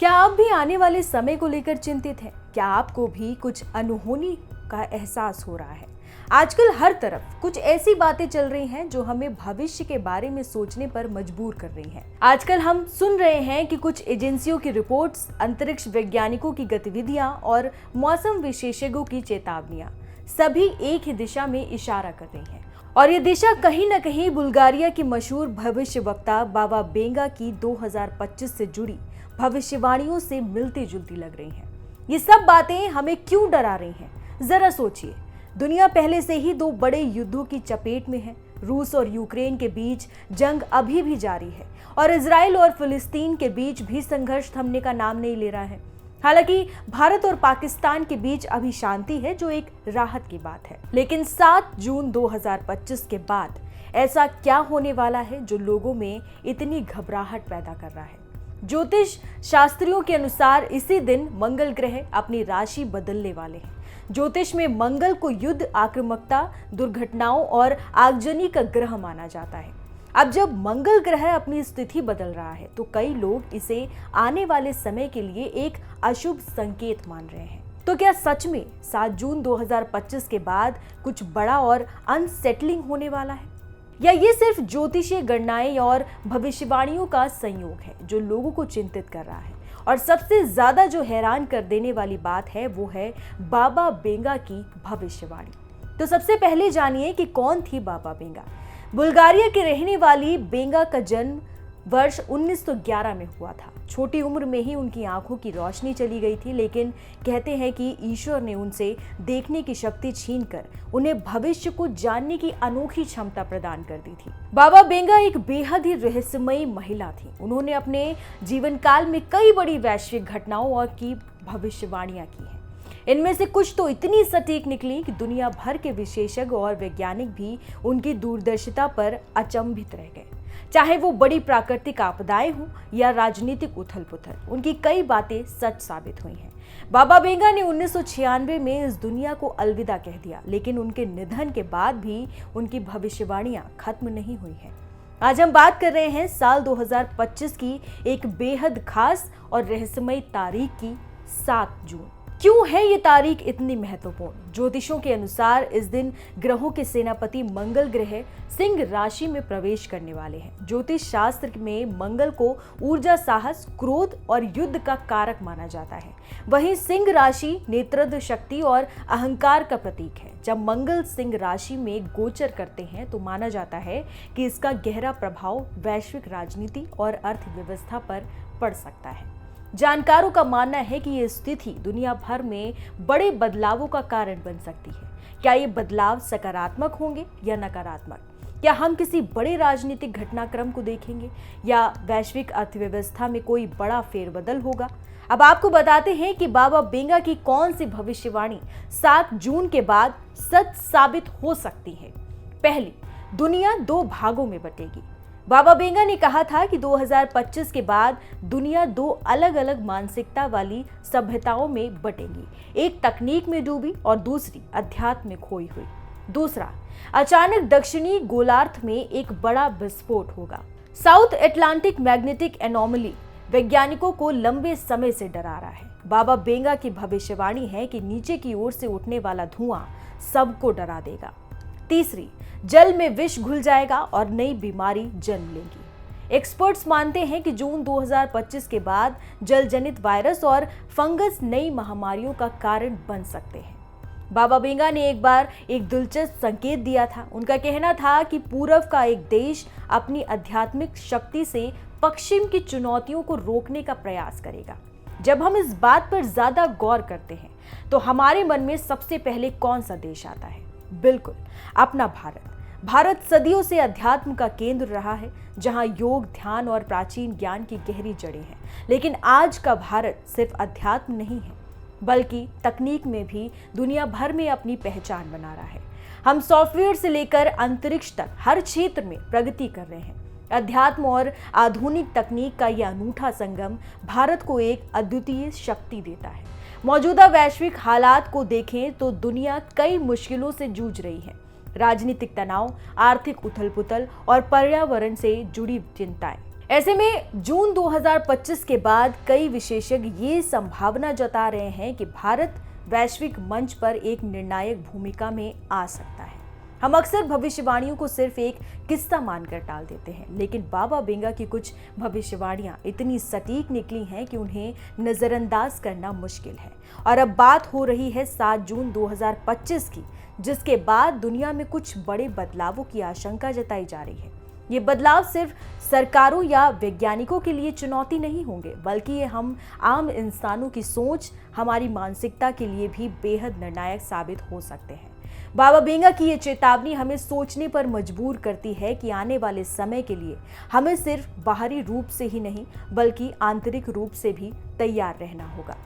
क्या आप भी आने वाले समय को लेकर चिंतित हैं? क्या आपको भी कुछ अनहोनी का एहसास हो रहा है? आजकल हर तरफ कुछ ऐसी बातें चल रही हैं जो हमें भविष्य के बारे में सोचने पर मजबूर कर रही हैं। आजकल हम सुन रहे हैं कि कुछ एजेंसियों की रिपोर्ट्स, अंतरिक्ष वैज्ञानिकों की गतिविधियां और मौसम विशेषज्ञों की चेतावनियां सभी एक ही दिशा में इशारा कर रही हैं। और ये दिशा कहीं न कहीं बुल्गारिया की मशहूर भविष्यवक्ता बाबा बेंगा की 2025 से जुड़ी भविष्यवाणियों से मिलती जुलती लग रही हैं। ये सब बातें हमें क्यों डरा रही हैं? जरा सोचिए, दुनिया पहले से ही दो बड़े युद्धों की चपेट में है। रूस और यूक्रेन के बीच जंग अभी भी जारी है और इजराइल और फिलिस्तीन के बीच भी संघर्ष थमने का नाम नहीं ले रहा है। हालांकि भारत और पाकिस्तान के बीच अभी शांति है, जो एक राहत की बात है। लेकिन 7 जून 2025 के बाद ऐसा क्या होने वाला है जो लोगों में इतनी घबराहट पैदा कर रहा है? ज्योतिष शास्त्रियों के अनुसार इसी दिन मंगल ग्रह अपनी राशि बदलने वाले हैं। ज्योतिष में मंगल को युद्ध, आक्रामकता, दुर्घटनाओं और आगजनी का ग्रह माना जाता है। अब जब मंगल ग्रह अपनी स्थिति बदल रहा है तो कई लोग इसे आने वाले समय के लिए एक अशुभ संकेत मान रहे हैं। तो क्या सच में 7 जून 2025 के बाद कुछ बड़ा और अनसेटलिंग होने वाला है, या ये सिर्फ ज्योतिषीय गणनाएं और भविष्यवाणियों का संयोग है जो लोगों को चिंतित कर रहा है? और सबसे ज्यादा जो हैरान कर देने वाली बात है वो है बाबा बेंगा की भविष्यवाणी। तो सबसे पहले जानिए कि कौन थी बाबा बेंगा। बुल्गारिया की रहने वाली बेंगा का जन्म वर्ष 1911 में हुआ था। छोटी उम्र में ही उनकी आंखों की रोशनी चली गई थी, लेकिन कहते हैं कि ईश्वर ने उनसे देखने की शक्ति छीनकर उन्हें भविष्य को जानने की अनोखी क्षमता प्रदान कर दी थी। बाबा बेंगा एक बेहद ही रहस्यमयी महिला थी। उन्होंने अपने जीवन काल में कई बड़ी वैश्विक घटनाओं और की भविष्यवाणियां की हैं। इनमें से कुछ तो इतनी सटीक निकली कि दुनिया भर के विशेषज्ञ और वैज्ञानिक भी उनकी दूरदर्शिता पर अचंभित रह गए। चाहे वो बड़ी प्राकृतिक आपदाएं हों या राजनीतिक उथल पुथल, उनकी कई बातें सच साबित हुई हैं। बाबा बेंगा ने 1996 में इस दुनिया को अलविदा कह दिया, लेकिन उनके निधन के बाद भी उनकी भविष्यवाणियां खत्म नहीं हुई हैं। आज हम बात कर रहे हैं साल 2025 की एक बेहद खास और रहस्यमयी तारीख की, 7 जून। क्यों है ये तारीख इतनी महत्वपूर्ण? ज्योतिषों के अनुसार इस दिन ग्रहों के सेनापति मंगल ग्रह सिंह राशि में प्रवेश करने वाले हैं। ज्योतिष शास्त्र में मंगल को ऊर्जा, साहस, क्रोध और युद्ध का कारक माना जाता है। वहीं सिंह राशि नेतृत्व, शक्ति और अहंकार का प्रतीक है। जब मंगल सिंह राशि में गोचर करते हैं तो माना जाता है कि इसका गहरा प्रभाव वैश्विक राजनीति और अर्थव्यवस्था पर पड़ सकता है। जानकारों का मानना है कि ये स्थिति दुनिया भर में बड़े बदलावों का कारण बन सकती है। क्या ये बदलाव सकारात्मक होंगे या नकारात्मक? क्या हम किसी बड़े राजनीतिक घटनाक्रम को देखेंगे या वैश्विक अर्थव्यवस्था में कोई बड़ा फेरबदल होगा? अब आपको बताते हैं कि बाबा बेंगा की कौन सी भविष्यवाणी 7 जून के बाद सच साबित हो सकती है। पहली, दुनिया 2 भागों में बटेगी। बाबा बेंगा ने कहा था कि 2025 के बाद दुनिया 2 अलग अलग मानसिकता वाली सभ्यताओं में बटेगी, एक तकनीक में डूबी और दूसरी अध्यात्म में खोई हुई। दूसरा, अचानक दक्षिणी गोलार्ध में एक बड़ा विस्फोट होगा। साउथ अटलांटिक मैग्नेटिक एनोमली वैज्ञानिकों को लंबे समय से डरा रहा है। बाबा बेंगा की भविष्यवाणी है कि नीचे की ओर से उठने वाला धुआं सबको डरा देगा। तीसरी, जल में विष घुल जाएगा और नई बीमारी जन्म लेगी। एक्सपर्ट्स मानते हैं कि जून 2025 के बाद जल जनित वायरस और फंगस नई महामारियों का कारण बन सकते हैं। बाबा बेंगा ने एक बार एक दिलचस्प संकेत दिया था। उनका कहना था कि पूर्व का एक देश अपनी आध्यात्मिक शक्ति से पश्चिम की चुनौतियों को रोकने का प्रयास करेगा। जब हम इस बात पर ज्यादा गौर करते हैं तो हमारे मन में सबसे पहले कौन सा देश आता है? बिल्कुल, अपना भारत। भारत सदियों से अध्यात्म का केंद्र रहा है, जहां योग, ध्यान और प्राचीन ज्ञान की गहरी जड़ें हैं। लेकिन आज का भारत सिर्फ अध्यात्म नहीं है, बल्कि तकनीक में भी दुनिया भर में अपनी पहचान बना रहा है। हम सॉफ्टवेयर से लेकर अंतरिक्ष तक हर क्षेत्र में प्रगति कर रहे हैं। अध्यात्म और आधुनिक तकनीक का यह अनूठा संगम भारत को एक अद्वितीय शक्ति देता है। मौजूदा वैश्विक हालात को देखें तो दुनिया कई मुश्किलों से जूझ रही है। राजनीतिक तनाव, आर्थिक उथल-पुथल और पर्यावरण से जुड़ी चिंताएं। ऐसे में जून 2025 के बाद कई विशेषज्ञ ये संभावना जता रहे हैं कि भारत वैश्विक मंच पर एक निर्णायक भूमिका में आ सकता है। हम अक्सर भविष्यवाणियों को सिर्फ एक किस्सा मानकर टाल देते हैं, लेकिन बाबा बेंगा की कुछ भविष्यवाणियां इतनी सटीक निकली हैं कि उन्हें नजरअंदाज करना मुश्किल है। और अब बात हो रही है 7 जून 2025 की, जिसके बाद दुनिया में कुछ बड़े बदलावों की आशंका जताई जा रही है। ये बदलाव सिर्फ सरकारों या वैज्ञानिकों के लिए चुनौती नहीं होंगे, बल्कि ये हम आम इंसानों की सोच, हमारी मानसिकता के लिए भी बेहद निर्णायक साबित हो सकते हैं। बाबा बेंगा की ये चेतावनी हमें सोचने पर मजबूर करती है कि आने वाले समय के लिए हमें सिर्फ बाहरी रूप से ही नहीं, बल्कि आंतरिक रूप से भी तैयार रहना होगा।